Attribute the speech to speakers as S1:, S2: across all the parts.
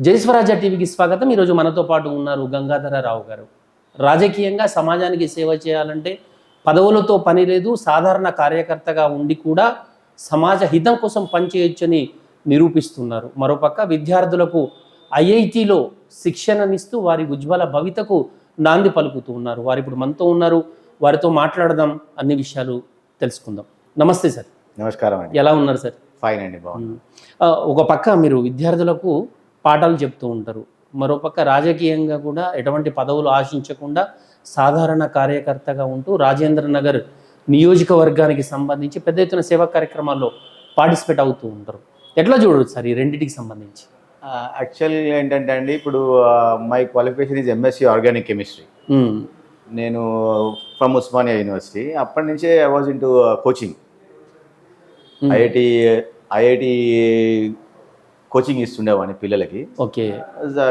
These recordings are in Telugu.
S1: జై స్వరాజ్య టీవీకి స్వాగతం. ఈరోజు మనతో పాటు ఉన్నారు గంగాధరరావు గారు. రాజకీయంగా సమాజానికి సేవ చేయాలంటే పదవులతో పని లేదు, సాధారణ కార్యకర్తగా ఉండి కూడా సమాజ హితం కోసం పనిచేయొచ్చని నిరూపిస్తున్నారు. మరోపక్క విద్యార్థులకు ఐఐటిలో శిక్షణనిస్తూ వారి ఉజ్వల భవితకు నాంది పలుకుతూ ఉన్నారు. వారు ఇప్పుడు మనతో ఉన్నారు, వారితో మాట్లాడదాం, అన్ని విషయాలు తెలుసుకుందాం. నమస్తే సార్.
S2: నమస్కారం అండి.
S1: ఎలా ఉన్నారు సార్?
S2: ఫైన్ అండి, బాగుంది.
S1: ఒక పక్క మీరు విద్యార్థులకు పాఠాలు చెప్తూ ఉంటారు, మరోపక్క రాజకీయంగా కూడా ఎటువంటి పదవులు ఆశించకుండా సాధారణ కార్యకర్తగా ఉంటూ రాజేంద్ర నగర్ నియోజకవర్గానికి సంబంధించి పెద్ద ఎత్తున సేవా కార్యక్రమాల్లో పార్టిసిపేట్ అవుతూ ఉంటారు. ఎట్లా చూడవచ్చు సార్ ఈ రెండింటికి సంబంధించి?
S2: యాక్చువల్గా ఏంటంటే అండి, ఇప్పుడు my qualification is MSc organic chemistry. నేను ఫ్రమ్ ఉస్మానియా యూనివర్సిటీ. అప్పటి నుంచే I was into coaching. IIT coaching ఇస్తుండేవాడిని పిల్లలకి.
S1: Okay,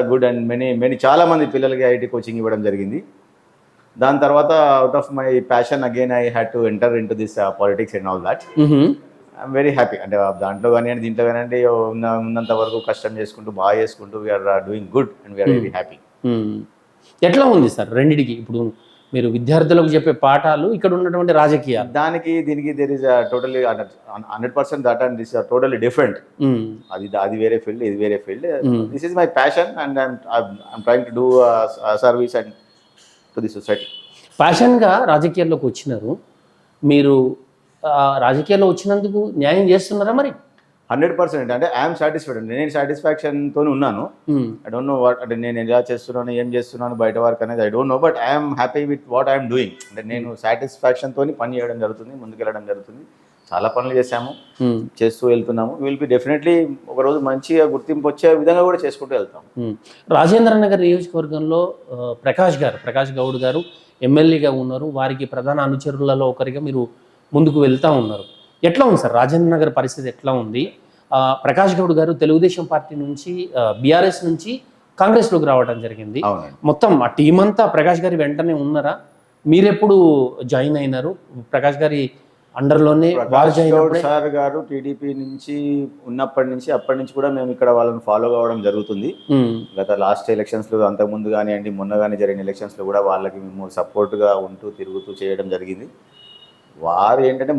S2: good. అండ్ మెనీ చాలా మంది పిల్లలకి ఐఐటి కోచింగ్ ఇవ్వడం జరిగింది. దాని తర్వాత out of my passion again I had to enter in to this politics and all that. I'm very happy. అంటే దాంట్లో కానివ్వండి, దీంట్లో కానివ్వండి, ఉన్నంత వరకు కష్టం చేసుకుంటూ బాగా చేసుకుంటూ we are doing good and we are very happy.
S1: ఎట్లా ఉంది సార్ రెండిటికి? ఇప్పుడు మీరు విద్యార్థులకు చెప్పే పాఠాలు, ఇక్కడ ఉన్నటువంటి రాజకీయాలు,
S2: దానికి దీనికి there is totally 100% that and this totally different. అది వేరే ఫీల్డ్, ఇది వేరే field. This is my passion and I'm trying to do service and to the society.
S1: ప్యాషన్గా రాజకీయాల్లోకి వచ్చినారు మీరు. రాజకీయాల్లో వచ్చినందుకు న్యాయం చేస్తున్నారా మరి?
S2: 100%. అంటే ఐఎమ్ సాటిస్ఫైడ్ అండి. నేను సాటిస్ఫాక్షన్తో ఉన్నాను. ఐ డోంట్ నో వాట్, అంటే నేను ఎలా చేస్తున్నాను, ఏం చేస్తున్నాను బయట వరకు అనేది I don't know, but I'm happy with what I'm doing. అంటే నేను సాటిస్ఫాక్షన్తో పని చేయడం జరుగుతుంది, ముందుకెళ్ళడం జరుగుతుంది. చాలా పనులు చేస్తూ వెళ్తున్నాము. విల్ బి డెఫినెట్లీ ఒకరోజు మంచిగా గుర్తింపు వచ్చే విధంగా కూడా చేసుకుంటూ వెళ్తాం.
S1: రాజేంద్ర నగర్ నియోజకవర్గంలో ప్రకాష్ గౌడ్ గారు ఎమ్మెల్యేగా ఉన్నారు. వారికి ప్రధాన అనుచరులలో ఒకరిగా మీరు ముందుకు వెళ్తూ ఉన్నారు. ఎట్లా ఉంది సార్ రాజేంద్ర నగర్ పరిస్థితి? ఎట్లా ఉంది? ప్రకాష్ గౌడ్ గారు తెలుగుదేశం పార్టీ నుంచి బీఆర్ఎస్ నుంచి కాంగ్రెస్లోకి రావడం జరిగింది. మొత్తం ఆ టీం అంతా ప్రకాష్ గారి వెంటనే ఉన్నారా? మీరెప్పుడు జాయిన్ అయినారు? ప్రకాష్ గారి అండర్లోనే వారు జాయిన్ అయ్యారు.
S2: సార్ గారు టీడీపీ నుంచి ఉన్నప్పటి నుంచి అప్పటి నుంచి కూడా మేము ఇక్కడ వాళ్ళని ఫాలో కావడం జరుగుతుంది. గత లాస్ట్ ఎలక్షన్స్ లో, అంతకుముందు కానివ్వండి, మొన్న కానీ జరిగిన ఎలక్షన్స్ లో కూడా వాళ్ళకి మేము సపోర్ట్గా ఉంటూ తిరుగుతూ చేయడం జరిగింది. వారు ఏంటంటే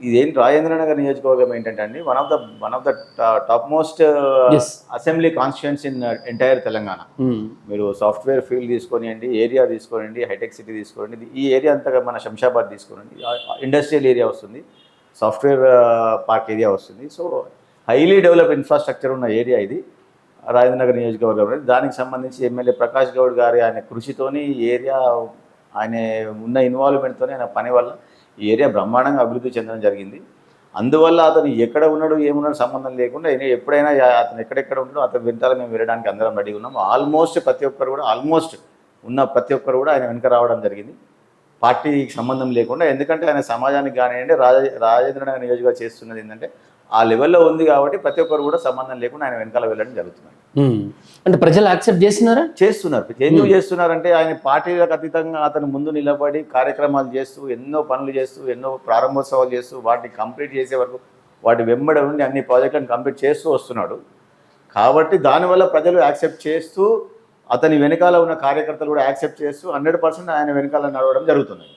S2: ఇదేం రాజేంద్ర నగర్ నియోజకవర్గం ఏంటంటే అండి, one of the top most assembly constituency in entire Telangana. మీరు సాఫ్ట్వేర్ ఫీల్డ్ తీసుకోనివ్వండి, ఏరియా తీసుకోనండి, హైటెక్ సిటీ తీసుకోండి, ఈ ఏరియా అంతా మన శంషాబాద్ తీసుకోనండి, ఇండస్ట్రియల్ ఏరియా వస్తుంది, సాఫ్ట్వేర్ పార్క్ ఏరియా వస్తుంది. సో హైలీ డెవలప్ ఇన్ఫ్రాస్ట్రక్చర్ ఉన్న ఏరియా ఇది రాజేంద్ర నగర్ నియోజకవర్గం. దానికి సంబంధించి ఎమ్మెల్యే ప్రకాష్ గౌడ్ గారి ఆయన కృషితోని, ఈ ఏరియా ఆయన ఉన్న ఇన్వాల్వ్మెంట్తోనే, ఆయన పని వల్ల ఈ ఏరియా బ్రహ్మాండంగా అభివృద్ధి చెందడం జరిగింది. అందువల్ల అతను ఎక్కడ ఉన్నాడు, ఏమున్నాడు సంబంధం లేకుండా ఎప్పుడైనా అతను ఎక్కడెక్కడ ఉన్నాడో అతను వెంటాల మేము వెళ్ళడానికి అందరం రెడీగా ఉన్నాము. ఆల్మోస్ట్ ప్రతి ఒక్కరు కూడా ఆయన వెనక రావడం జరిగింది, పార్టీకి సంబంధం లేకుండా. ఎందుకంటే ఆయన సమాజానికి కానివ్వండి, రాజేంద్ర నగర్ నియోజకవర్గం చేస్తున్నది ఏంటంటే ఆ లెవెల్లో ఉంది కాబట్టి ప్రతి ఒక్కరు కూడా సంబంధం లేకుండా ఆయన వెనకాల వెళ్ళడం జరుగుతుంది.
S1: అంటే ప్రజలు యాక్సెప్ట్ చేస్తున్నారు.
S2: ఎందుకు చేస్తున్నారంటే ఆయన పార్టీలకు అతీతంగా అతను ముందు నిలబడి కార్యక్రమాలు చేస్తూ, ఎన్నో పనులు చేస్తూ, ఎన్నో ప్రారంభోత్సవాలు చేస్తూ, వాటిని కంప్లీట్ చేసే వరకు వాటి వెంబడి ఉండి అన్ని ప్రాజెక్టులను కంప్లీట్ చేస్తూ వస్తున్నాడు. కాబట్టి దానివల్ల ప్రజలు యాక్సెప్ట్ చేస్తూ, అతని వెనకాల ఉన్న కార్యకర్తలు కూడా యాక్సెప్ట్ చేస్తూ 100% ఆయన వెనకాల నడవడం జరుగుతుంది.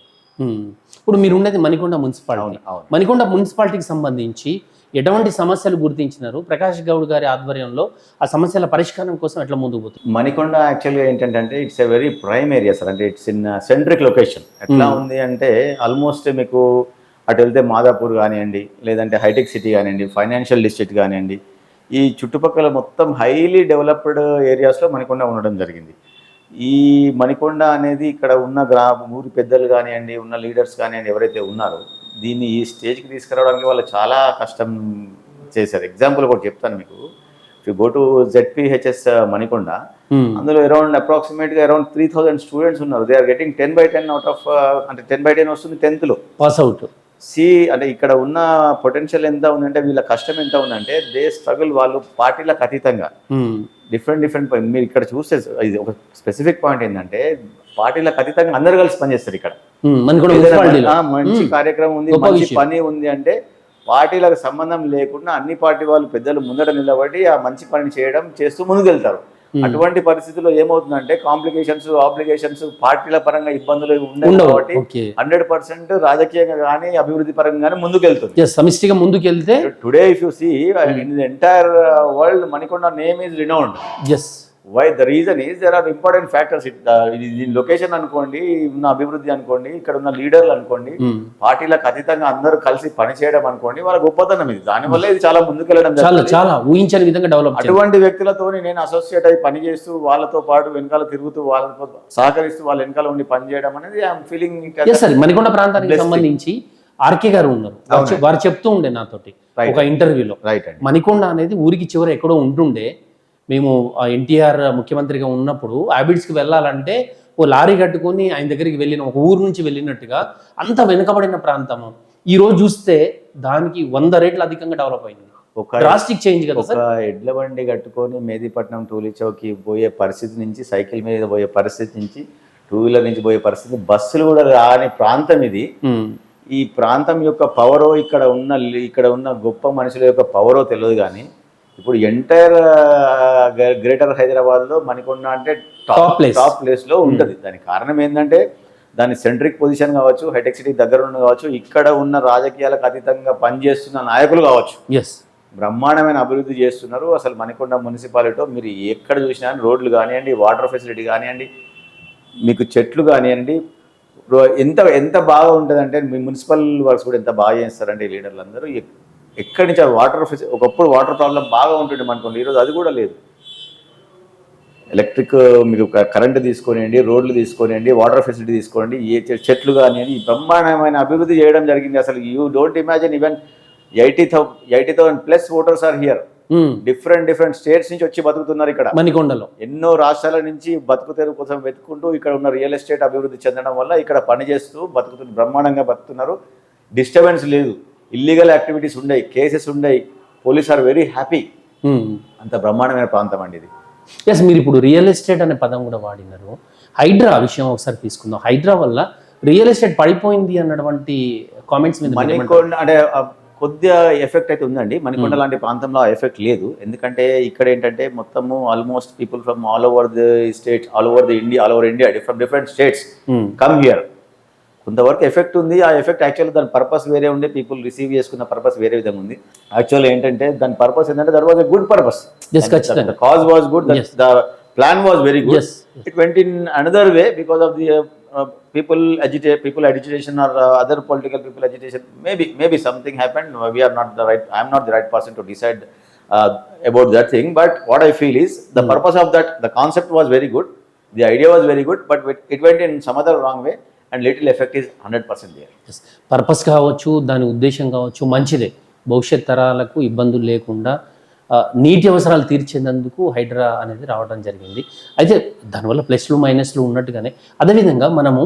S1: ఇప్పుడు మీరు ఉండేది మణికొండ మున్సిపాలిటీ. మణికొండ మున్సిపాలిటీకి సంబంధించి ఎటువంటి సమస్యలు గుర్తించినారు? ప్రకాష్ గౌడ్ గారి ఆధ్వర్యంలో ఆ సమస్యల పరిష్కారం కోసం ఎట్లా ముందుకు పోతుంది?
S2: మణికొండ యాక్చువల్గా ఏంటంటే it's a very prime area sir. అంటే ఇట్స్ ఇన్ సెంట్రిక్ లొకేషన్. ఎట్లా ఉంది అంటే ఆల్మోస్ట్ మీకు అటు వెళ్తే మాదాపూర్ కానివ్వండి, లేదంటే హైటెక్ సిటీ కానివ్వండి, ఫైనాన్షియల్ డిస్ట్రిక్ట్ కానివ్వండి, ఈ చుట్టుపక్కల మొత్తం హైలీ డెవలప్డ్ ఏరియాస్లో మణికొండ ఉండడం జరిగింది. ఈ మణికొండ అనేది ఇక్కడ ఉన్న ఊరి పెద్దలు కానివ్వండి, ఉన్న లీడర్స్ కానివ్వండి, ఎవరైతే ఉన్నారో దీన్ని ఈ స్టేజ్కి తీసుకురావడానికి వాళ్ళు చాలా కష్టం చేశారు. ఎగ్జాంపుల్ ఒకటి చెప్తాను మీకు. If you go to ZPHS Manikonda, అందులో అప్రాక్సిమేట్గా అరౌండ్ 3000 స్టూడెంట్స్ ఉన్నారు. They are getting 10/10 out of, అంటే 10/10 వస్తుంది 10th లో
S1: పాస్ అవుట్.
S2: అంటే ఇక్కడ ఉన్న పొటెన్షియల్ ఎంత ఉందంటే, వీళ్ళ కష్టం ఎంత ఉందంటే, దే స్ట్రగుల్. వాళ్ళు పార్టీలకు అతీతంగా డిఫరెంట్ మీరు ఇక్కడ చూస్తే ఇది ఒక స్పెసిఫిక్ పాయింట్ ఏంటంటే, పార్టీలకు అతీతంగా అందరు కలిసి పనిచేస్తారు. ఇక్కడ మంచి కార్యక్రమం ఉంది, మంచి పని ఉంది అంటే పార్టీలకు సంబంధం లేకుండా అన్ని పార్టీ వాళ్ళు పెద్దలు ముందట నిలబడి ఆ మంచి పని చేస్తూ ముందుకు వెళ్తారు. అటువంటి పరిస్థితుల్లో ఏమవుతుందంటే కాంప్లికేషన్స్, ఆబ్లిగేషన్స్, పార్టీల పరంగా ఇబ్బందులు ఉండవు కాబట్టి
S1: ఓకే
S2: 100% రాజకీయంగా కానీ అభివృద్ధి పరంగా కానీ ముందుకెళ్తుంది.
S1: సమిష్టిగా ముందుకెళ్తే
S2: today if you see in the entire world Manikonda name is renowned.
S1: Yes
S2: why the reason is there are important factors. దీని లొకేషన్ అనుకోండి, ఉన్న అభివృద్ధి అనుకోండి, ఇక్కడ ఉన్న లీడర్లు అనుకోండి, పార్టీలకు అతీతంగా అందరూ కలిసి పనిచేయడం అనుకోండి, వాళ్ళ గొప్పతనం ఇది. దానివల్ల ఇది చాలా ముందుకెళ్ళడం జరుగుతుంది.
S1: చాలా ఊహించని విధంగా డెవలప్.
S2: అటువంటి వ్యక్తులతో నేను అసోసియేట్ అయ్యి పనిచేస్తూ వాళ్ళతో పాటు వెనకాల తిరుగుతూ వాళ్ళతో సహకరిస్తూ వాళ్ళ వెనకాల ఉండి పనిచేయడం అనేది ఐఎమ్ ఫీలింగ్.
S1: మణికొండ ప్రాంతానికి సంబంధించి ఆర్కే గారు ఉన్నారు, వారు చెప్తూ ఉండే నాతోటి ఒక ఇంటర్వ్యూలో, మణికొండ అనేది ఊరికి చివర ఎక్కడో ఉంటుండే, మేము ఎన్టీఆర్ ముఖ్యమంత్రిగా ఉన్నప్పుడు హ్యాబిట్స్కి వెళ్ళాలంటే ఓ లారీ కట్టుకొని ఆయన దగ్గరికి వెళ్ళిన, ఒక ఊరు నుంచి వెళ్ళినట్టుగా అంత వెనుకబడిన ప్రాంతము. ఈ రోజు చూస్తే దానికి 100 రెట్లు అధికంగా డెవలప్ అయింది.
S2: ఒక
S1: డ్రాస్టిక్ చేంజ్ కదా సార్.
S2: ఒక ఎడ్ల బండి కట్టుకొని మేదీపట్నం టూలీ చౌకి పోయే పరిస్థితి నుంచి, సైకిల్ మీద పోయే పరిస్థితి నుంచి, 2 వీలర్ నుంచి పోయే పరిస్థితి, బస్సులు కూడా రాని ప్రాంతం ఇది. ఈ ప్రాంతం యొక్క పవరో, ఇక్కడ ఉన్న గొప్ప మనుషుల యొక్క పవరో తెలియదు. కానీ ఇప్పుడు ఎంటైర్ గ్రేటర్ హైదరాబాద్లో మణికొండ అంటే టాప్ ప్లేస్లో ఉంటుంది. దానికి కారణం ఏంటంటే దాని సెంట్రిక్ పొజిషన్ కావచ్చు, హైటెక్ సిటీ దగ్గర ఉన్న కావచ్చు, ఇక్కడ ఉన్న రాజకీయాలకు అతీతంగా పనిచేస్తున్న నాయకులు కావచ్చు, బ్రహ్మాండమైన అభివృద్ధి చేస్తున్నారు. అసలు మణికొండ మున్సిపాలిటీలో మీరు ఎక్కడ చూసినా రోడ్లు కానివ్వండి, వాటర్ ఫెసిలిటీ కానివ్వండి, మీకు చెట్లు కానివ్వండి, ఎంత బాగా ఉంటుందంటే మీ మున్సిపల్ వర్క్స్ కూడా ఎంత బాగా చేస్తారంటే లీడర్లు అందరూ. ఎక్కడి నుంచి వాటర్ ఒకప్పుడు వాటర్ ప్రాబ్లం బాగా ఉంటుండే మనకోండి, ఈరోజు అది కూడా లేదు. ఎలక్ట్రిక్ మీకు కరెంటు తీసుకోనివ్వండి, రోడ్లు తీసుకోనివ్వండి, వాటర్ ఫెసిలిటీ తీసుకోండి, చెట్లు కానివ్వండి, బ్రహ్మాండమైన అభివృద్ధి చేయడం జరిగింది. అసలు you don't imagine, even 80,000 plus voters are here. Different states నుంచి వచ్చి బతుకుతున్నారు ఇక్కడ
S1: మణికొండలో.
S2: ఎన్నో రాష్ట్రాల నుంచి బతుకు తెరువు కోసం వెతుకుంటూ ఇక్కడ ఉన్న రియల్ ఎస్టేట్ అభివృద్ధి చెందడం వల్ల ఇక్కడ పనిచేస్తూ బ్రహ్మాండంగా బతుకుతున్నారు. డిస్టర్బెన్స్ లేదు, ఇల్లీగల్ యాక్టివిటీస్ ఉండయి, కేసెస్ ఉండయి, పోలీస్ ఆర్ వెరీ హ్యాపీ. అంత బ్రహ్మాండమైన ప్రాంతం అండి ఇది.
S1: ఎస్, మీరు ఇప్పుడు రియల్ ఎస్టేట్ అనే పదం కూడా వాడినారు. హైడ్రా విషయం ఒకసారి తీసుకుందాం. హైడ్రా వల్ల రియల్ ఎస్టేట్ పడిపోయింది అన్నటువంటి కామెంట్స్ మీద
S2: మణికొండ అంటే కొద్దిగా ఎఫెక్ట్ అయితే ఉందండి. మణికొండ లాంటి ప్రాంతంలో ఆ ఎఫెక్ట్ లేదు. ఎందుకంటే ఇక్కడ ఏంటంటే మొత్తము almost people from all over the state, all over India from different states come here. కొంతవరకు ఎఫెక్ట్ ఉంది. ఆ ఎఫెక్ట్ యాక్చువల్లీ దాని పర్పస్ వేరే ఉండే, పీపుల్ రిసీవ్ చేసుకున్న పర్పస్ వేరే విధంగా ఉంది. యాక్చువల్లీ ఏంటంటే దాని పర్పస్ ఏంటంటే that was a good purpose. The cause was good, the plan was very good. It went in another way because of the people agitation or other political people agitation. Maybe something happened. I am not the right person to decide about that thing. But what I feel is the purpose of that, the concept was very good, the idea was very good, but it went in some other wrong way. And little effect is 100% there.
S1: Purpose కావచ్చు, దాని ఉద్దేశం కావచ్చు, మంచిదే. భవిష్యత్ తరాలకు ఇబ్బందులు లేకుండా నీటి అవసరాలు తీర్చేందుకు హైడ్రా అనేది రావడం జరిగింది. అయితే దానివల్ల ప్లస్లు మైనస్లు ఉన్నట్టుగానే అదేవిధంగా మనము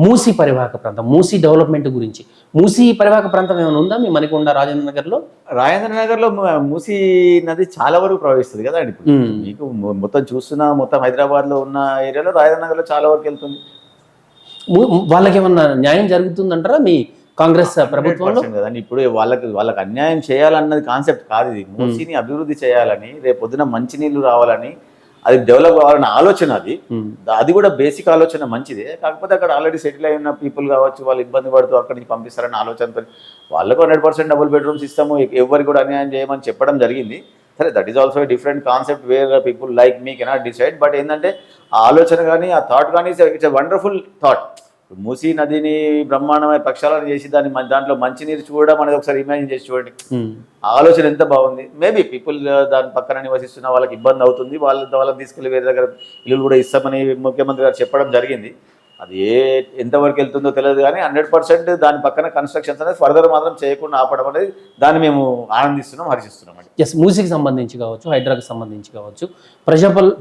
S1: మూసీ పరివాహక ప్రాంతం, మూసీ డెవలప్మెంట్ గురించి, మూసీ పరివాహక ప్రాంతం ఏమైనా ఉందా మీ మణికొండ రాజేంద్ర నగర్లో?
S2: రాజేంద్ర నగర్లో మూసీ నది చాలా వరకు ప్రవహిస్తుంది కదా అండి. మీకు మొత్తం చూస్తున్నా, మొత్తం హైదరాబాద్లో ఉన్న ఏరియాలో రాజేంద్ర నగర్లో చాలా వరకు వెళ్తుంది.
S1: వాళ్ళకి ఏమన్నా న్యాయం జరుగుతుందంటారా మీ కాంగ్రెస్ ప్రభుత్వంలో?
S2: కదండి, ఇప్పుడు వాళ్ళకి అన్యాయం చేయాలన్నది కాన్సెప్ట్ కాదు ఇది. మూసీని అభివృద్ధి చేయాలని, రేపు పొద్దున మంచినీళ్ళు రావాలని, అది డెవలప్ కావాలన్న ఆలోచన అది కూడా బేసిక్ ఆలోచన మంచిదే. కాకపోతే అక్కడ ఆల్రెడీ సెటిల్ అయి ఉన్న పీపుల్ కావచ్చు, వాళ్ళు ఇబ్బంది పడుతూ అక్కడి నుంచి పంపిస్తారన్న ఆలోచనతో వాళ్ళకు 100% డబుల్ బెడ్రూమ్స్ ఇస్తాము, ఎవరికి కూడా అన్యాయం చేయమని చెప్పడం జరిగింది. సరే, that is also different concept where people like me cannot decide. But ఏంటంటే ఆ ఆలోచన కానీ, ఆ థాట్ కానీ it's a wonderful thought. Musi నదిని బ్రహ్మాండమైన ప్రక్షాళన చేసి దాంట్లో మంచినీరు చూడడం అనేది ఒకసారి ఇమాజిన్ చేసి చూడండి. ఆలోచన ఎంత బాగుంది. మేబీ పీపుల్ దాని పక్కన నివసిస్తున్న వాళ్ళకి ఇబ్బంది అవుతుంది, వాళ్ళని తీసుకెళ్లి వేరే దగ్గర ఇల్లు కూడా ఇస్తామని ముఖ్యమంత్రి గారు చెప్పడం జరిగింది. అది ఎంతవరకు వెళ్తుందో తెలియదు, కానీ 100% దాని పక్కన కన్స్ట్రక్షన్స్ అనేది ఫర్దర్ మాత్రం చేయకుండా ఆపడం అనేది దాన్ని మేము ఆనందిస్తున్నాం, హర్షిస్తున్నాం అండి.
S1: ఎస్, మూసీకి సంబంధించి కావచ్చు, హైడ్రాకి సంబంధించి కావచ్చు,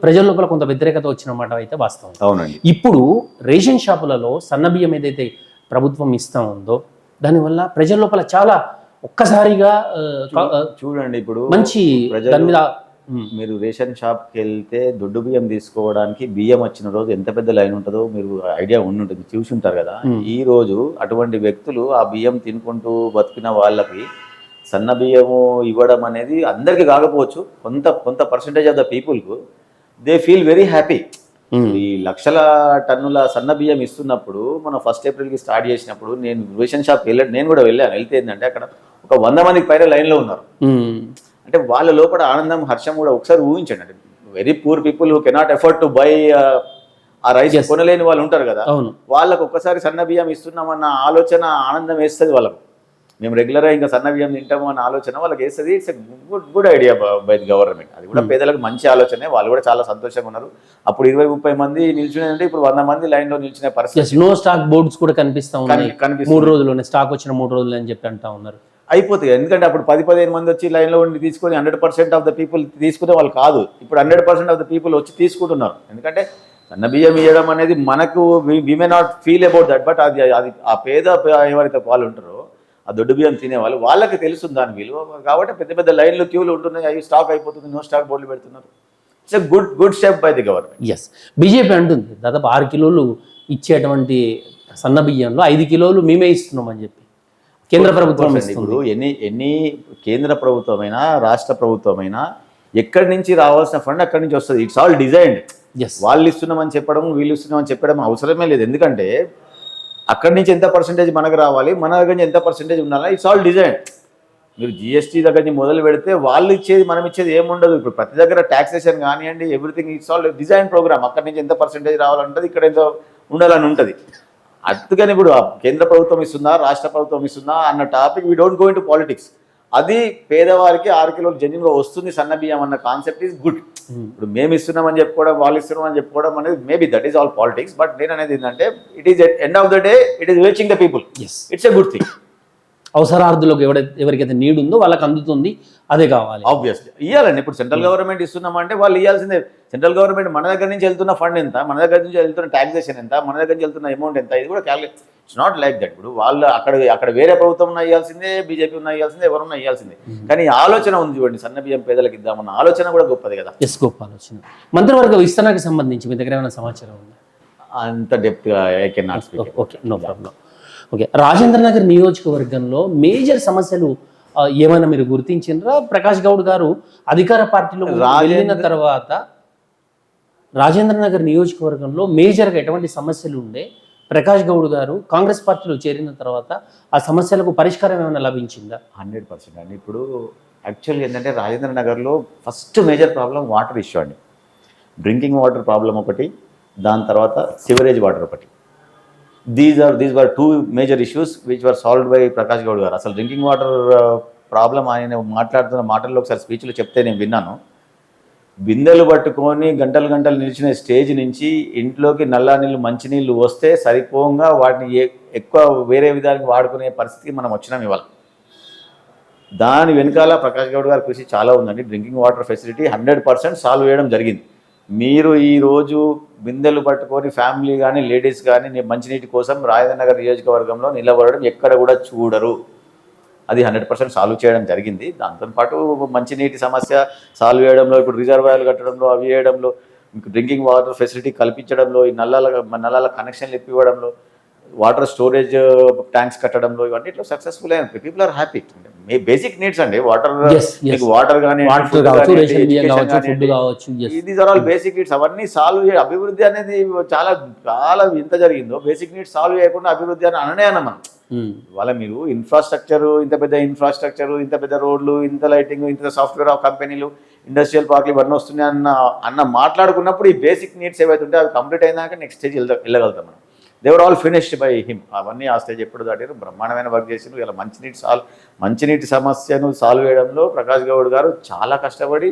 S1: ప్రజల లోపల కొంత వ్యతిరేకత వచ్చినమాట అయితే వాస్తవం.
S2: అవునండి.
S1: ఇప్పుడు రేషన్ షాపులలో సన్నబియ్యం ఏదైతే ప్రభుత్వం ఇస్తా ఉందో దానివల్ల ప్రజల లోపల చాలా ఒక్కసారిగా
S2: చూడండి, ఇప్పుడు
S1: మంచి దాని మీద
S2: మీరు రేషన్ షాప్కి వెళ్తే దొడ్డు బియ్యం తీసుకోవడానికి బియ్యం వచ్చిన రోజు ఎంత పెద్ద లైన్ ఉంటుందో మీరు ఐడియా ఉంటుంది, చూసి ఉంటారు కదా. ఈ రోజు అటువంటి వ్యక్తులు ఆ బియ్యం తినుకుంటూ బతికిన వాళ్ళకి సన్న బియ్యము ఇవ్వడం అనేది అందరికీ కాకపోవచ్చు, కొంత పర్సెంటేజ్ ఆఫ్ ద పీపుల్కు దే ఫీల్ వెరీ హ్యాపీ. ఈ లక్షల టన్నుల సన్న బియ్యం ఇస్తున్నప్పుడు మనం 1 ఏప్రిల్కి స్టార్ట్ చేసినప్పుడు నేను రేషన్ షాప్ నేను కూడా వెళ్ళాను. వెళ్తే ఏంటంటే అక్కడ ఒక 100 మందికి పైన లైన్లో ఉన్నారు. అంటే వాళ్ళ లోపల ఆనందం, హర్షం కూడా ఒకసారి ఊహించండి. అంటే very poor people who cannot effort to buy ఆ రైస్ కొనలేని వాళ్ళు ఉంటారు కదా, వాళ్ళకు ఒక్కసారి సన్న బియ్యం ఇస్తున్నామన్న ఆలోచన, ఆనందం వేస్తుంది వాళ్ళకు. మేము రెగ్యులర్గా ఇంకా సన్న బియ్యం తింటాము అన్న ఆలోచన వాళ్ళకి వేస్తుంది. It's a good idea by the government. అది కూడా పేదలకు మంచి ఆలోచనే. వాళ్ళు కూడా చాలా సంతోషంగా ఉన్నారు. అప్పుడు 20-30 మంది నిల్చున్నారంటే ఇప్పుడు 100 మంది లైన్లో నిల్చునే పరిస్థితి.
S1: నో స్టాక్ బోర్డ్స్ కూడా కనిపిస్తా ఉన్నాయి. 3 రోజుల్లోనే స్టాక్ వచ్చిన 3 రోజులు అని చెప్పి అంటా ఉన్నారు.
S2: అయిపోతుంది. ఎందుకంటే అప్పుడు 10-15 మంది వచ్చి లైన్లో ఉండి తీసుకొని 100% ఆఫ్ ద పీపుల్ తీసుకునే వాళ్ళు కాదు. ఇప్పుడు 100% ఆఫ్ ద పీపుల్ వచ్చి తీసుకుంటున్నారు. ఎందుకంటే సన్న బియ్యం ఇవ్వడం అనేది మనకు we may not feel about that, but అది ఆ పేద ఎవరైతే వాళ్ళు ఉంటారో ఆ దొడ్డు బియ్యం తినేవాళ్ళు, వాళ్ళకి తెలుస్తుంది దాని విలువ. కాబట్టి పెద్ద పెద్ద లైన్లు, క్యూలు ఉంటున్నాయి. అవి స్టాక్ అయిపోతుంది, నో స్టాక్ బోర్డులు పెడుతున్నారు. It's a good step by the government.
S1: Yes, BJP అంటుంది దాదాపు 6 కిలోలు ఇచ్చేటువంటి సన్న బియ్యంలో 5 కిలోలు మేమే ఇస్తున్నామని చెప్పి కేంద్ర ప్రభుత్వం.
S2: ఇప్పుడు ఎన్ని కేంద్ర ప్రభుత్వమైనా రాష్ట్ర ప్రభుత్వమైనా ఎక్కడి నుంచి రావాల్సిన ఫండ్ అక్కడి నుంచి వస్తుంది. It's all designed. వాళ్ళు ఇస్తున్నామని చెప్పడం, వీళ్ళు ఇస్తున్నామని చెప్పడం అవసరమే లేదు. ఎందుకంటే అక్కడి నుంచి ఎంత పర్సెంటేజ్ మనకు రావాలి, మన దగ్గర నుంచి ఎంత పర్సెంటేజ్ ఉండాలి, ఇట్స్ ఆల్ డిజైన్. మీరు జిఎస్టీ దగ్గర నుంచి మొదలు పెడితే వాళ్ళు ఇచ్చేది మనం ఇచ్చేది ఏముండదు. ఇప్పుడు ప్రతి దగ్గర ట్యాక్సేషన్ కానివ్వండి, everything it's all design programme. అక్కడి నుంచి ఎంత పర్సెంటేజ్ రావాలంటుంది, ఇక్కడ ఎంత ఉండాలని ఉంటుంది. అందుకని ఇప్పుడు కేంద్ర ప్రభుత్వం ఇస్తుందా, రాష్ట్ర ప్రభుత్వం ఇస్తుందా అన్న topic we don't go in to politics. అది పేదవారికి 6 కిలోలు జెన్యున్గా వస్తుంది సన్న బియ్యం అన్న కాన్సెప్ట్ ఈజ్ గుడ్. ఇప్పుడు మేము ఇస్తున్నామని చెప్పుకోవడం, వాళ్ళు ఇస్తున్నామని చెప్పుకోవడం అనేది maybe that is all politics. But నేను అనేది ఏంటంటే it is end of the day it is reaching the people. It's a good thing.
S1: అవసరార్థులకు ఎవరికైతే నీడ్ ఉందో వాళ్ళకి అందుతుంది, అదే కావాలి.
S2: ఆబ్వియస్లీ ఇవ్వాలండి. ఇప్పుడు సెంట్రల్ గవర్నమెంట్ ఇస్తున్నామంటే వాళ్ళు ఇవ్వాల్సిందే. సెంట్రల్ గవర్నమెంట్ మన దగ్గర నుంచి వెళ్తున్న ఫండ్ ఎంత, మన దగ్గర నుంచి వెళ్తున్న ట్యాక్సేషన్ ఎంత, మన దగ్గర నుంచి వెళ్తున్న అమౌంట్ ఎంత, ఇది కూడా calculate. It's not like that. ఇప్పుడు వాళ్ళు అక్కడ వేరే ప్రభుత్వం ఉన్న ఇవ్వాల్సిందే, బీజేపీ ఉన్న ఇవ్వాల్సిందే, ఎవరున్నా ఇవ్వాల్సిందే. కానీ ఆలోచన ఉంది చూడండి, సన్న బియ్యం పేదలకు ఇద్దామన్న ఆలోచన కూడా గొప్పది కదా.
S1: ఎస్, గొప్ప ఆలోచన. మంత్రివర్గ విస్తరణకు సంబంధించి మీ దగ్గర ఏమైనా సమాచారం ఉందా?
S2: అంత డెప్త్గా I can not speak.
S1: Okay, no problem. Okay, Rajendra Nagar నియోజకవర్గంలో మేజర్ సమస్యలు ఏమైనా మీరు గుర్తించినరా? ప్రకాష్ గౌడ్ గారు అధికార పార్టీలో వెళ్ళిన తర్వాత రాజేంద్ర నగర్ నియోజకవర్గంలో మేజర్గా ఎటువంటి సమస్యలు ఉండే, ప్రకాష్ గౌడ్ గారు కాంగ్రెస్ పార్టీలో చేరిన తర్వాత ఆ సమస్యలకు పరిష్కారం ఏమైనా లభించిందా?
S2: 100% అండి. ఇప్పుడు యాక్చువల్గా ఏంటంటే రాజేంద్ర నగర్లో first major problem water issue అండి. డ్రింకింగ్ వాటర్ ప్రాబ్లం ఒకటి, దాని తర్వాత సివరేజ్ వాటర్ ఒకటి. These were 2 major issues which were solved by Prakash Goud గారు. అసలు డ్రింకింగ్ వాటర్ ప్రాబ్లం ఆయన మాట్లాడుతున్న మాటల్లో ఒకసారి స్పీచ్లో చెప్తే నేను విన్నాను. బిందెలు పట్టుకొని గంటలు గంటలు నిలిచిన స్టేజ్ నుంచి ఇంట్లోకి నల్లా నీళ్ళు, మంచినీళ్ళు వస్తే సరిపోగా వాటిని ఎక్కువ వేరే విధానికి వాడుకునే పరిస్థితికి మనం వచ్చినాం ఇవాళ. దాని వెనకాల ప్రకాష్ గౌడ్ గారి కృషి చాలా ఉందండి. డ్రింకింగ్ వాటర్ ఫెసిలిటీ 100% సాల్వ్ చేయడం జరిగింది. మీరు ఈరోజు బిందెలు పట్టుకొని ఫ్యామిలీ కానీ లేడీస్ కానీ మంచినీటి కోసం రాజేంద్ర నగర్ నియోజకవర్గంలో నిలబడడం ఎక్కడ కూడా చూడరు. అది 100% సాల్వ్ చేయడం జరిగింది. దాంతోపాటు మంచినీటి సమస్య సాల్వ్ చేయడంలో, ఇప్పుడు రిజర్వాయర్లు కట్టడంలో, అవి వేయడంలో, డ్రింకింగ్ వాటర్ ఫెసిలిటీ కల్పించడంలో, ఈ నల్లాల కనెక్షన్లు ఇప్పివ్వడంలో, వాటర్ స్టోరేజ్ ట్యాంక్స్ కట్టడంలో, ఇవన్నీ ఇట్లా సక్సెస్ఫుల్ అయిన పీపుల్ ఆర్ హ్యాపీ. మీ బేసిక్ నీడ్స్ అండి. వాటర్ కానీ these are all basic needs. అవన్నీ సాల్వ్ అభివృద్ధి అనేది చాలా చాలా ఎంత జరిగిందో బేసిక్ నీడ్స్ సాల్వ్ చేయకుండా అభివృద్ధి అని అననే అన్న మనం. వాళ్ళ మీరు ఇన్ఫ్రాస్ట్రక్చరు, ఇంత పెద్ద ఇన్ఫ్రాస్ట్రక్చరు, ఇంత పెద్ద రోడ్లు, ఇంత లైటింగ్, ఇంత సాఫ్ట్వేర్ కంపెనీలు, ఇండస్ట్రియల్ పార్క్లు ఇవన్నీ వస్తున్నాయి అన్న మాట్లాడుకున్నప్పుడు ఈ బేసిక్ నీడ్స్ ఏవైతే ఉంటే అవి కంప్లీట్ అయినాక నెక్స్ట్ స్టేజ్ వెళ్ళగలుగుతాం మనం. They were all finished by him. అవన్నీ ఆ స్టేజ్ ఎప్పుడు దాటారు, బ్రహ్మాండమైన వర్క్ చేసినారు. ఇలా మంచినీటి సమస్యను సాల్వ్ చేయడంలో ప్రకాష్ గౌడ్ గారు చాలా కష్టపడి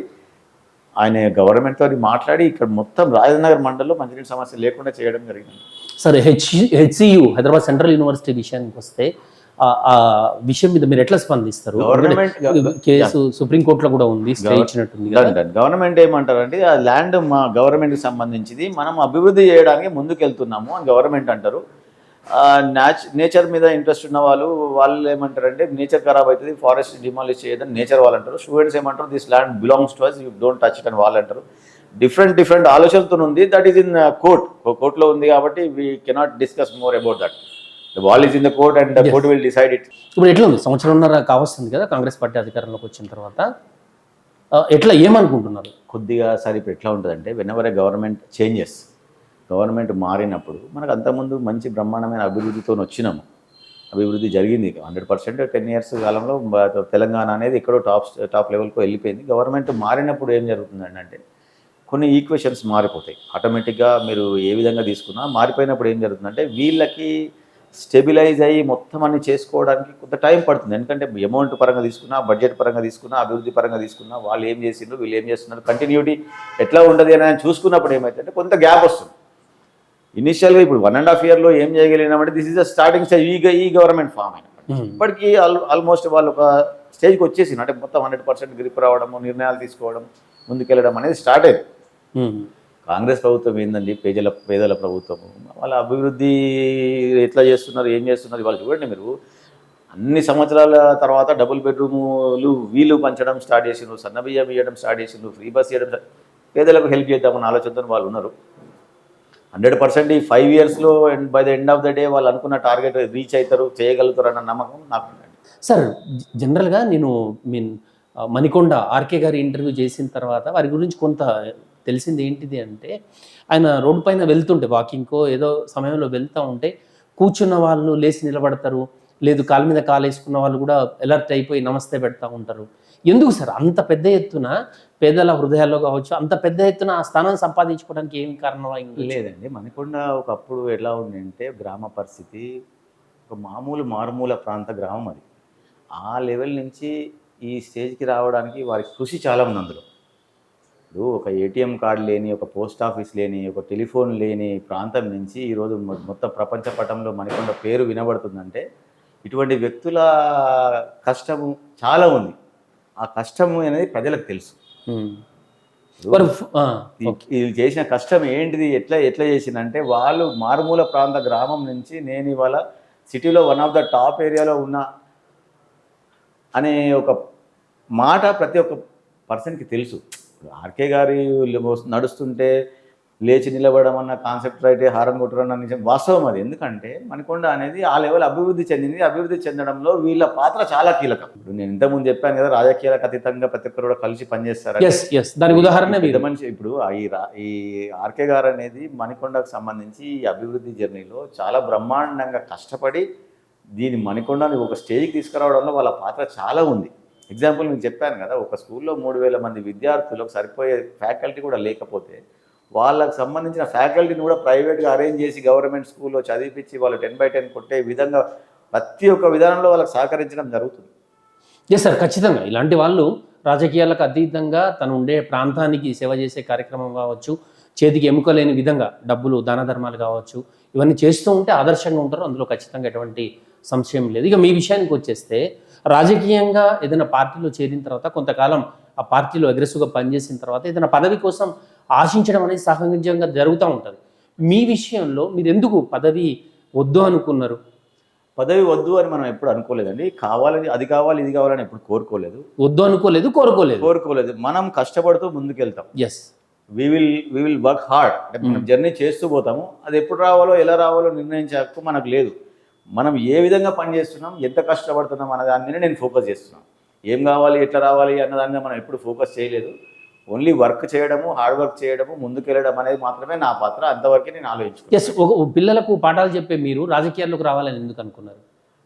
S2: ఆయన గవర్నమెంట్తో మాట్లాడి ఇక్కడ మొత్తం రాజేంద్ర నగర్ మండలంలో మంచినీటి సమస్య లేకుండా చేయడం జరిగింది.
S1: సరే, హెచ్సియు హైదరాబాద్ సెంట్రల్ యూనివర్సిటీ విషయానికి వస్తే ఆ విషయం మీద మీరు ఎట్లా స్పందిస్తారు? కేసు సుప్రీంకోర్టులో కూడా ఉంది, స్టే ఇచ్చినట్టుంది.
S2: గవర్నమెంట్ ఏమంటారంటే ఆ ల్యాండ్ మా గవర్నమెంట్కి సంబంధించింది, మనం అభివృద్ధి చేయడానికి ముందుకెళ్తున్నాము అని గవర్నమెంట్ అంటారు. నేచర్ మీద ఇంట్రెస్ట్ ఉన్న వాళ్ళు ఏమంటారంటే నేచర్ ఖరాబ్ అవుతుంది, ఫారెస్ట్ డిమాలిష్ చేయదని నేచర్ వాళ్ళు అంటారు. స్టూడెంట్స్ ఏమంటారు this land belongs to us, you don't touch it అని వాళ్ళు అంటారు. డిఫరెంట్ ఆలోచనలతో ఉంది. దట్ ఈస్ ఇన్ కోర్టులో ఉంది కాబట్టి we cannot discuss more about that. The ball is in the court and the court will decide it.
S1: ఇప్పుడు ఎట్లా ఉంది, 1.5 సంవత్సరం కావస్తుంది కదా కాంగ్రెస్ పార్టీ అధికారంలోకి వచ్చిన తర్వాత. ఎట్లా ఏమనుకుంటున్నారు?
S2: కొద్దిగా సార్ ఇప్పుడు ఎట్లా ఉంటుందంటే వెనెవర్ గవర్నమెంట్ చేంజెస్, గవర్నమెంట్ మారినప్పుడు మనకు అంతకుముందు మంచి బ్రహ్మాండమైన అభివృద్ధితో వచ్చినాము, అభివృద్ధి జరిగింది 100%. 10 years కాలంలో తెలంగాణ అనేది ఎక్కడో టాప్ లెవెల్కి వెళ్ళిపోయింది. గవర్నమెంట్ మారినప్పుడు ఏం జరుగుతుందండి అంటే కొన్ని ఈక్వేషన్స్ మారిపోతాయి ఆటోమేటిక్గా. మీరు ఏ విధంగా తీసుకున్నా మారిపోయినప్పుడు ఏం జరుగుతుందంటే వీళ్ళకి స్టెబిలైజ్ అయ్యి మొత్తం అన్ని చేసుకోవడానికి కొంత టైం పడుతుంది. ఎందుకంటే అమౌంట్ పరంగా తీసుకున్నా, బడ్జెట్ పరంగా తీసుకున్నా, అభివృద్ధి పరంగా తీసుకున్నా, వాళ్ళు ఏం చేసిండ్రు, వీళ్ళు ఏం చేస్తున్నారు, కంటిన్యూటీ ఎట్లా ఉంటుంది అని చూసుకున్నప్పుడు ఏమవుతుందంటే కొంత గ్యాప్ వస్తుంది. ఇనిషియల్గా ఇప్పుడు 1.5 yearలో ఏం చేయగలిగినామంటే this is the starting stage. ఈ గవర్నమెంట్ ఫామ్ అయినప్పటికీ ఇప్పటికీ ఆల్మోస్ట్ వాళ్ళు ఒక స్టేజ్కి వచ్చేసింది. అంటే మొత్తం 100% గ్రిప్ రావడము, నిర్ణయాలు తీసుకోవడం, ముందుకెళ్ళడం అనేది స్టార్ట్ అయింది. కాంగ్రెస్ ప్రభుత్వం ఏందండి, పేదల ప్రభుత్వము. వాళ్ళ అభివృద్ధి ఎట్లా చేస్తున్నారు, ఏం చేస్తున్నారు ఇవాళ చూడండి మీరు. అన్ని సంవత్సరాల తర్వాత డబుల్ బెడ్రూములు వీళ్ళు పంచడం స్టార్ట్ చేసిండ్రు, సన్నబియ్యం ఇవ్వడం స్టార్ట్ చేసిండ్రు, ఫ్రీ బస్ ఇవ్వడం, పేదలకు హెల్ప్ చేద్దామన్న ఆలోచనతో వాళ్ళు ఉన్నారు. 100% ఈ 5 yearsలో by the end of the day వాళ్ళు అనుకున్న టార్గెట్ రీచ్ అవుతారు, చేయగలుగుతారు అన్న నమ్మకం నాకు ఉందండి.
S1: సార్, జనరల్గా నేను మణికొండ ఆర్కే గారి ఇంటర్వ్యూ చేసిన తర్వాత వారి గురించి కొంత తెలిసింది. ఏంటిది అంటే ఆయన రోడ్డు పైన వెళ్తుంటే వాకింగ్కో ఏదో సమయంలో వెళ్తూ ఉంటే కూర్చున్న వాళ్ళు లేచి నిలబడతారు, లేదు కాలు మీద కాలు వేసుకున్న వాళ్ళు కూడా అలర్ట్ అయిపోయి నమస్తే పెడతా ఉంటారు. ఎందుకు సార్ అంత పెద్ద ఎత్తున పేదల హృదయాల్లో కావచ్చు అంత పెద్ద ఎత్తున ఆ స్థానం సంపాదించుకోవడానికి ఏమి కారణం
S2: లేదండి. మణికొండ ఒకప్పుడు ఎలా ఉంది అంటే గ్రామ పరిస్థితి, ఒక మారుమూల ప్రాంత గ్రామం అది. ఆ లెవెల్ నుంచి ఈ స్టేజ్కి రావడానికి వారి కృషి చాలా ఉంది అందులో. ఇప్పుడు ఒక ఏటీఎం కార్డు లేని, ఒక పోస్ట్ ఆఫీస్ లేని, ఒక టెలిఫోన్ లేని ప్రాంతం నుంచి ఈరోజు మొత్తం ప్రపంచ పటంలో మణికొండ పేరు వినబడుతుందంటే ఇటువంటి వ్యక్తుల కష్టము చాలా ఉంది. ఆ కష్టము అనేది ప్రజలకు తెలుసు. వీళ్ళు చేసిన కష్టం ఏంటిది, ఎట్లా చేసిందంటే వాళ్ళు మారుమూల ప్రాంత గ్రామం నుంచి నేను ఇవాళ సిటీలో వన్ ఆఫ్ ద టాప్ ఏరియాలో ఉన్నా అనే ఒక మాట ప్రతి ఒక్క పర్సన్కి తెలుసు. ఆర్కే గారి నడుస్తుంటే లేచి నిలబడడం అన్న కాన్సెప్ట్ రైతే, హారం కొట్టడం నిజం వాస్తవం అది. ఎందుకంటే మణికొండ అనేది ఆ లెవెల్ అభివృద్ధి చెందింది. అభివృద్ధి చెందడంలో వీళ్ళ పాత్ర చాలా కీలకం. ఇప్పుడు నేను ఇంతకుముందు చెప్పాను కదా, రాజకీయాలకు అతీతంగా ప్రతి ఒక్కరు కూడా కలిసి పనిచేస్తారు.
S1: దానికి ఉదాహరణ
S2: పెద్ద మనిషి. ఇప్పుడు ఈ ఆర్కే గారు అనేది మణికొండకు సంబంధించి ఈ అభివృద్ధి జర్నీలో చాలా బ్రహ్మాండంగా కష్టపడి దీని మణికొండని ఒక స్టేజ్కి తీసుకురావడంలో వాళ్ళ పాత్ర చాలా ఉంది. ఎగ్జాంపుల్ మీకు చెప్పాను కదా, ఒక స్కూల్లో 3000 మంది విద్యార్థులకు సరిపోయే ఫ్యాకల్టీ కూడా లేకపోతే వాళ్ళకు సంబంధించిన ఫ్యాకల్టీని కూడా ప్రైవేట్గా అరేంజ్ చేసి గవర్నమెంట్ స్కూల్లో చదివించి వాళ్ళు 10/10 కొట్టే విధంగా ప్రతి ఒక్క విధానంలో వాళ్ళకి సహకరించడం జరుగుతుంది.
S1: ఎస్ సార్, ఖచ్చితంగా ఇలాంటి వాళ్ళు రాజకీయాలకు అతీతంగా తను ఉండే ప్రాంతానికి సేవ చేసే కార్యక్రమం కావచ్చు, చేతికి ఎముక లేని విధంగా డబ్బులు దాన ధర్మాలు కావచ్చు, ఇవన్నీ చేస్తూ ఉంటే ఆదర్శంగా ఉంటారు. అందులో ఖచ్చితంగా ఎటువంటి సంశయం లేదు. ఇక మీ విషయానికి వచ్చేస్తే రాజకీయంగా ఏదైనా పార్టీలో చేరిన తర్వాత కొంతకాలం ఆ పార్టీలో అగ్రెసివ్గా పనిచేసిన తర్వాత ఏదైనా పదవి కోసం ఆశించడం అనేది సహజంగా జరుగుతూ ఉంటుంది. మీ విషయంలో మీరు ఎందుకు పదవి వద్దు అనుకున్నారు?
S2: పదవి వద్దు అని మనం ఎప్పుడు అనుకోలేదండి. కావాలని అది కావాలి ఇది కావాలని ఎప్పుడు కోరుకోలేదు.
S1: వద్దు అనుకోలేదు,
S2: కోరుకోలేదు. మనం కష్టపడుతూ ముందుకెళ్తాం.
S1: Yes,
S2: we will work hard. అంటే మనం జర్నీ చేస్తూ పోతాము. అది ఎప్పుడు రావాలో ఎలా రావాలో నిర్ణయించే హక్కు మనకు లేదు. మనం ఏ విధంగా పని చేస్తున్నాం, ఎంత కష్టపడుతున్నాం అన్న దాని మీద నేను ఫోకస్ చేస్తున్నాను. ఏం కావాలి, ఎట్లా రావాలి అన్న దాని మీద మనం ఎప్పుడు ఫోకస్ చేయలేదు. ఓన్లీ వర్క్ చేయడము, హార్డ్ వర్క్ చేయడము, ముందుకెళ్ళడం అనేది మాత్రమే నా పాత్ర. అంతవరకే నేను ఆలోచించుకున్నాను.
S1: ఎస్, పిల్లలకు పాఠాలు చెప్పే మీరు రాజకీయాల్లోకి రావాలని ఎందుకు అనుకున్నారు?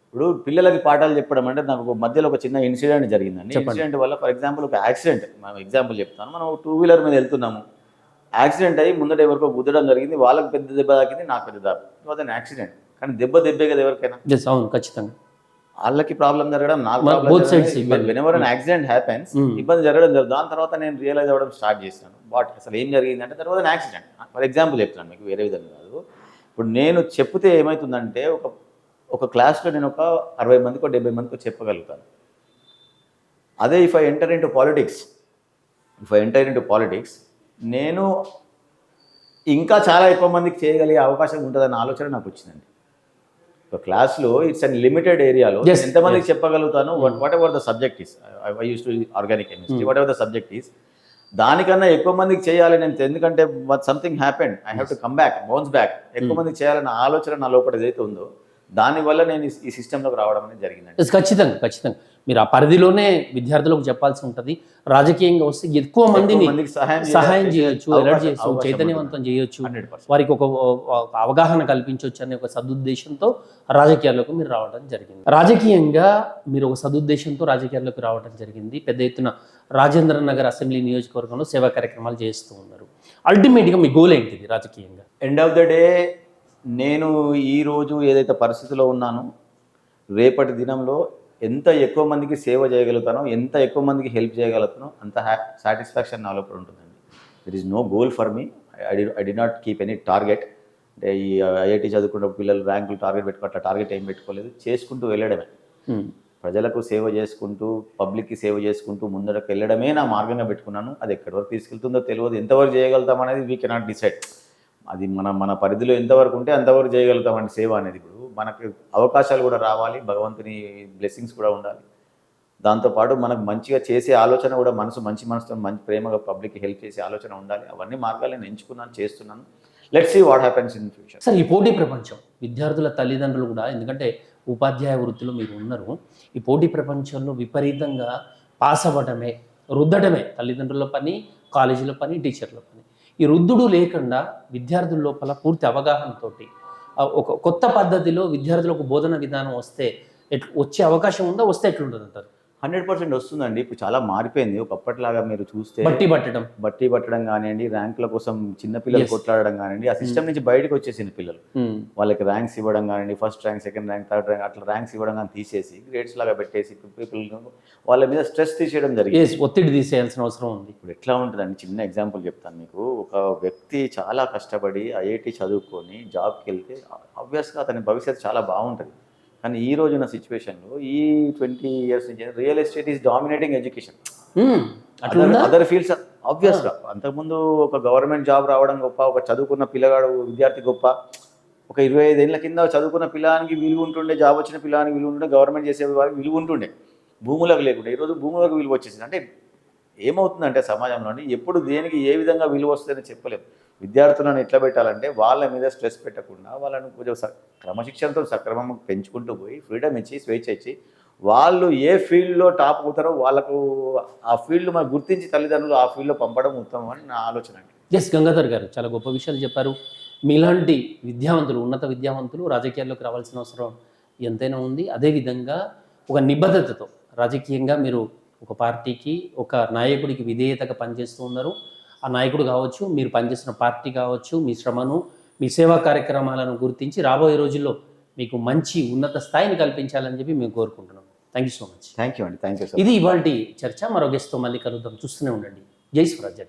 S2: ఇప్పుడు పిల్లలకి పాఠాలు చెప్పడం అంటే నాకు మధ్యలో ఒక చిన్న ఇన్సిడెంట్ జరిగిందండి. ఇన్సిడెంట్ వల్ల ఫర్ ఎగ్జాంపుల్ ఒక యాక్సిడెంట్, మనం ఎగ్జాంపుల్ చెప్తాను. మనం 2-wheeler మీద వెళ్తున్నాము, యాక్సిడెంట్ అయ్యి ముందట ఎవరికో గుద్దడం జరిగింది. వాళ్ళకి పెద్ద దెబ్బ తాకింది, నాకు పెద్ద దెబ్బ. It was an accident. కానీ దెబ్బే కదా ఎవరికైనా.
S1: అవును, ఖచ్చితంగా.
S2: వాళ్ళకి ప్రాబ్లం జరగడం, నాకు problem. Whenever an accident happens, ఇబ్బంది జరగడం జరుగుతుంది. దాని తర్వాత నేను రియలైజ్ అవ్వడం స్టార్ట్ చేశాను. బట్ అసలు ఏం జరిగిందంటే తర్వాత అన్ యాక్సిడెంట్. ఫర్ ఎగ్జాంపుల్ చెప్తాను మీకు, వేరే విధంగా కాదు. ఇప్పుడు నేను చెప్తే ఏమవుతుందంటే ఒక క్లాస్లో నేను ఒక 60 మందికో 70 మందికో చెప్పగలుగుతాను. అదే if I enter into politics నేను ఇంకా చాలా ఎక్కువ మందికి చేయగలిగే అవకాశం ఉంటుందన్న ఆలోచన నాకు వచ్చిందండి. ఒక క్లాస్లో ఇట్స్ అన్ లిమిటెడ్ ఏరియాలో ఎంతమందికి చెప్పగలుగుతాను, whatever the subject is. I use to organic chemistry, whatever the subject is, దానికన్నా ఎక్కువ మందికి చేయాలి నేను. ఎందుకంటే something happened, I have to come back, bounce back, ఎక్కువ మందికి చేయాలన్న ఆలోచన నా లోపల ఏదైతే ఉందో దానివల్ల నేను ఈ సిస్టంలోకి రావడం అనేది జరిగిందండి.
S1: ఎస్, ఖచ్చితంగా ఖచ్చితంగా మీరు ఆ పరిధిలోనే విద్యార్థులకు చెప్పాల్సి ఉంటుంది. రాజకీయంగా వస్తే ఎక్కువ మందిని
S2: మందికి
S1: సహాయం చేయొచ్చు,
S2: అవకాశం-
S1: ఎలర్ట్ చేయొచ్చు,
S2: అవకాశం
S1: చైతన్యవంతం చేయొచ్చు,
S2: 100%.
S1: వారికి ఒక అవగాహన కల్పించవచ్చు అనే ఒక సదుద్దేశంతో రాజకీయాల్లోకి మీరు రావడం జరిగింది. రాజకీయంగా మీరు ఒక సదుద్దేశంతో రాజకీయాల్లోకి రావడం జరిగింది. పెద్ద ఎత్తున రాజేంద్ర నగర్ అసెంబ్లీ నియోజకవర్గంలో సేవా కార్యక్రమాలు చేస్తూ ఉన్నారు. అల్టిమేట్గా మీ గోల్ ఏంటిది రాజకీయంగా?
S2: ఎండ్ ఆఫ్ ద డే నేను ఈరోజు ఏదైతే పరిస్థితిలో ఉన్నానో రేపటి దినంలో ఎంత ఎక్కువ మందికి సేవ చేయగలుగుతానో, ఎంత ఎక్కువ మందికి హెల్ప్ చేయగలుగుతానో అంత సాటిస్ఫాక్షన్ నా లోపల ఉంటుందండి. There is no goal for me. I do not keep any target. అంటే ఈ ఐఐటి చదువుకున్న పిల్లలు ర్యాంకులు టార్గెట్ పెట్టుకో, అట్లా టార్గెట్ ఏం పెట్టుకోలేదు. చేసుకుంటూ వెళ్ళడమే, ప్రజలకు సేవ చేసుకుంటూ, పబ్లిక్కి సేవ చేసుకుంటూ ముందరకు వెళ్ళడమే నా మార్గంగా పెట్టుకున్నాను. అది ఎక్కడి వరకు తీసుకెళ్తుందో తెలియదు, ఎంతవరకు చేయగలుగుతాం అనేది వీ కెనాట్ డిసైడ్. అది మన పరిధిలో ఎంతవరకు ఉంటే అంతవరకు చేయగలుగుతామండి సేవ అనేది. ఇప్పుడు మనకు అవకాశాలు కూడా రావాలి, భగవంతుని బ్లెస్సింగ్స్ కూడా ఉండాలి. దాంతోపాటు మనకు మంచిగా చేసే ఆలోచన కూడా మంచి మనసుతో మంచి ప్రేమగా పబ్లిక్కి హెల్ప్ చేసే ఆలోచన ఉండాలి. అవన్నీ మార్గాలు నేను ఎంచుకున్నాను, చేస్తున్నాను. Let's see what happens in future.
S1: Sir, ఈ పోటీ ప్రపంచం విద్యార్థుల తల్లిదండ్రులు కూడా, ఎందుకంటే ఉపాధ్యాయ వృత్తిలో మీరు ఉన్నారు, ఈ పోటీ ప్రపంచంలో విపరీతంగా పాస్ అవ్వడమే, రుద్దడమే తల్లిదండ్రుల పని, కాలేజీల పని, టీచర్ల పని. ఈ రుద్దుడు లేకుండా విద్యార్థుల లోపల పూర్తి అవగాహనతోటి ఒక కొత్త పద్ధతిలో విద్యార్థులకు బోధన విధానం వస్తే వచ్చే అవకాశం ఉందా? వస్తే ఎట్లుంటుంది అంటారు?
S2: 100% వస్తుందండి. ఇప్పుడు చాలా మారిపోయింది. ఒకప్పటిలాగా మీరు చూస్తే బట్టి పట్టడం కానివ్వండి, ర్యాంకుల కోసం చిన్నపిల్లలు కొట్లాడడం కానివ్వండి, ఆ సిస్టమ్ నుంచి బయటకు వచ్చేసిన పిల్లలు వాళ్ళకి ర్యాంక్స్ ఇవ్వడం కానివ్వండి, first rank, second rank, third rank, అట్లా ర్యాంక్స్ ఇవ్వడం కానీ తీసేసి గ్రేడ్స్ లాగా పెట్టేసి పీపుల్ వాళ్ళ మీద స్ట్రెస్ తీసేయడం జరిగింది.
S1: ఒత్తిడి తీసేయాల్సిన అవసరం ఉంది.
S2: ఇప్పుడు ఎట్లా ఉంటుందండి, చిన్న ఎగ్జాంపుల్ చెప్తాను మీకు. ఒక వ్యక్తి చాలా కష్టపడి ఐఐటి చదువుకొని జాబ్కి వెళ్తే ఆబ్వియస్గా అతని భవిష్యత్తు చాలా బాగుంటుంది. కానీ ఈ రోజున సిచ్యువేషన్లో ఈ 20 years నుంచి real estate is dominating education. Other fields ఆబ్వియస్గా. అంతకుముందు ఒక గవర్నమెంట్ జాబ్ రావడం గొప్ప, ఒక చదువుకున్న పిల్లగాడు విద్యార్థి గొప్ప. ఒక 25 ఏళ్ళ కింద చదువుకున్న పిల్లానికి విలువ ఉంటుండే, జాబ్ వచ్చిన పిల్లానికి విలువ ఉంటుండే, గవర్నమెంట్ చేసే వారికి విలువ ఉంటుండే, భూములకు లేకుండే. ఈరోజు భూములకు విలువ వచ్చేసింది. అంటే ఏమవుతుందంటే సమాజంలోని ఎప్పుడు దేనికి ఏ విధంగా విలువ వస్తుందని చెప్పలేము. విద్యార్థులను ఎట్లా పెట్టాలంటే వాళ్ళ మీద స్ట్రెస్ పెట్టకుండా వాళ్ళను కొంచెం క్రమశిక్షణతో సక్రమంగా పెంచుకుంటూ పోయి ఫ్రీడమ్ ఇచ్చి, స్వేచ్ఛ ఇచ్చి, వాళ్ళు ఏ ఫీల్డ్లో టాప్ అవుతారో వాళ్ళకు ఆ ఫీల్డ్ మనం గుర్తించి తల్లిదండ్రులు ఆ ఫీల్డ్లో పంపడం ఉత్తమం అని నా ఆలోచన అండి.
S1: ఎస్, గంగాధర్ గారు చాలా గొప్ప విషయాలు చెప్పారు. మీలాంటి విద్యావంతులు, ఉన్నత విద్యావంతులు రాజకీయాల్లోకి రావాల్సిన అవసరం ఎంతైనా ఉంది. అదేవిధంగా ఒక నిబద్ధతతో రాజకీయంగా మీరు ఒక పార్టీకి, ఒక నాయకుడికి విధేయతగా పనిచేస్తూ ఉన్నారు. ఆ నాయకుడు కావచ్చు, మీరు పనిచేసిన పార్టీ కావచ్చు, మీ శ్రమను, మీ సేవా కార్యక్రమాలను గుర్తించి రాబోయే రోజుల్లో మీకు మంచి ఉన్నత స్థాయిని కల్పించాలని చెప్పి మేము కోరుకుంటున్నాం. Thank you so much.
S2: Thank you అండి. Thank you.
S1: ఇది ఇవాల్టి చర్చ. మరో గెస్ట్తో మళ్ళీ కలుద్దాం. చూస్తూనే ఉండండి. జై స్వరాజ్య.